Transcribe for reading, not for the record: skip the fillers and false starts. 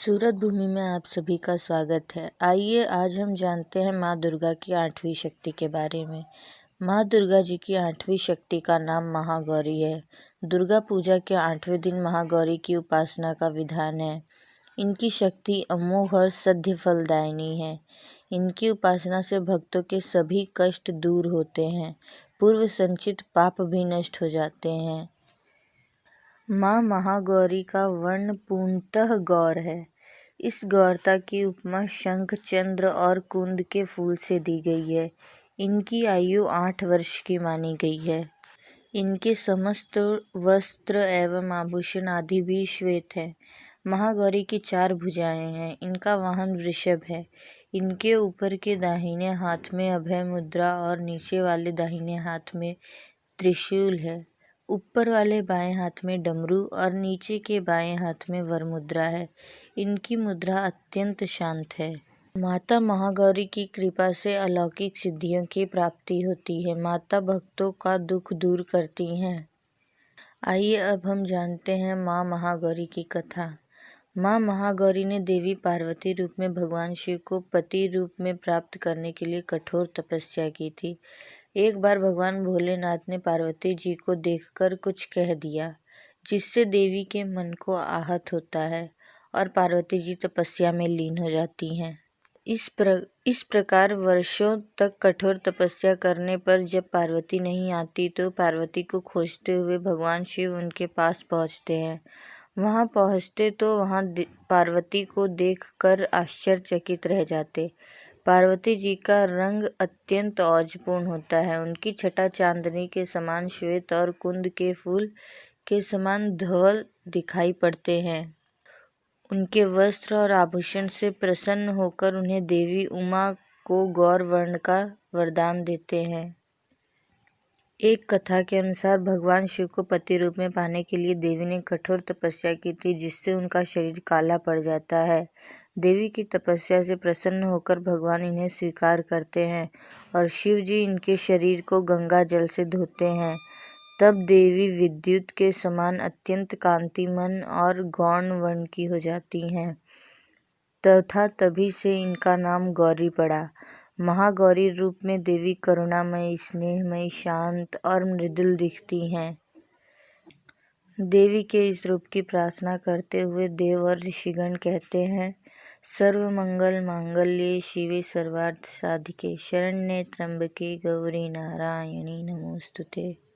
सूरत भूमि में आप सभी का स्वागत है। आइए आज हम जानते हैं माँ दुर्गा की 8वीं शक्ति के बारे में। माँ दुर्गा जी की 8वीं शक्ति का नाम महागौरी है। दुर्गा पूजा के 8वें दिन महागौरी की उपासना का विधान है। इनकी शक्ति अमोघ और सिद्ध फलदायिनी है। इनकी उपासना से भक्तों के सभी कष्ट दूर होते हैं, पूर्व संचित पाप भी नष्ट हो जाते हैं। माँ महागौरी का वर्ण पूर्णतः गौर है। इस गौरता की उपमा शंख, चंद्र और कुंद के फूल से दी गई है। इनकी आयु 8 वर्ष की मानी गई है। इनके समस्त वस्त्र एवं आभूषण आदि भी श्वेत हैं। महागौरी की 4 भुजाएं हैं। इनका वाहन वृषभ है। इनके ऊपर के दाहिने हाथ में अभय मुद्रा और नीचे वाले दाहिने हाथ में त्रिशूल है। ऊपर वाले बाएं हाथ में डमरू और नीचे के बाएं हाथ में वरमुद्रा है। इनकी मुद्रा अत्यंत शांत है। माता महागौरी की कृपा से अलौकिक सिद्धियों की प्राप्ति होती है। माता भक्तों का दुख दूर करती हैं। आइए अब हम जानते हैं माँ महागौरी की कथा। माँ महागौरी ने देवी पार्वती रूप में भगवान शिव को पति रूप में प्राप्त करने के लिए कठोर तपस्या की थी। एक बार भगवान भोलेनाथ ने पार्वती जी को देखकर कुछ कह दिया, जिससे देवी के मन को आहत होता है और पार्वती जी तपस्या में लीन हो जाती हैं। इस प्रकार वर्षों तक कठोर तपस्या करने पर जब पार्वती नहीं आती तो पार्वती को खोजते हुए भगवान शिव उनके पास पहुंचते हैं। वहां पहुंचते तो वहां पार्वती को देखकर आश्चर्यचकित रह जाते। पार्वती जी का रंग अत्यंत औजपूर्ण होता है। उनकी छटा चांदनी के समान श्वेत और कुंद के फूल के समान धवल दिखाई पड़ते हैं। उनके वस्त्र और आभूषण से प्रसन्न होकर उन्हें देवी उमा को गौर वर्ण का वरदान देते हैं। एक कथा के अनुसार भगवान शिव को पति रूप में पाने के लिए देवी ने कठोर तपस्या की थी, जिससे उनका शरीर काला पड़ जाता है। देवी की तपस्या से प्रसन्न होकर भगवान इन्हें स्वीकार करते हैं और शिव जी इनके शरीर को गंगा जल से धोते हैं। तब देवी विद्युत के समान अत्यंत कांतिमन और गौण वर्ण की हो जाती हैं तथा तभी से इनका नाम गौरी पड़ा। महागौरी रूप में देवी करुणामयी, स्नेहमयी, शांत और मृदुल दिखती हैं। देवी के इस रूप की प्रार्थना करते हुए देव और ऋषिगण कहते हैं, सर्वमंगल मांगल्ये शिवे सर्वार्थ साधिके शरण्ये त्र्यंबके गौरी नारायणी नमोस्तुते।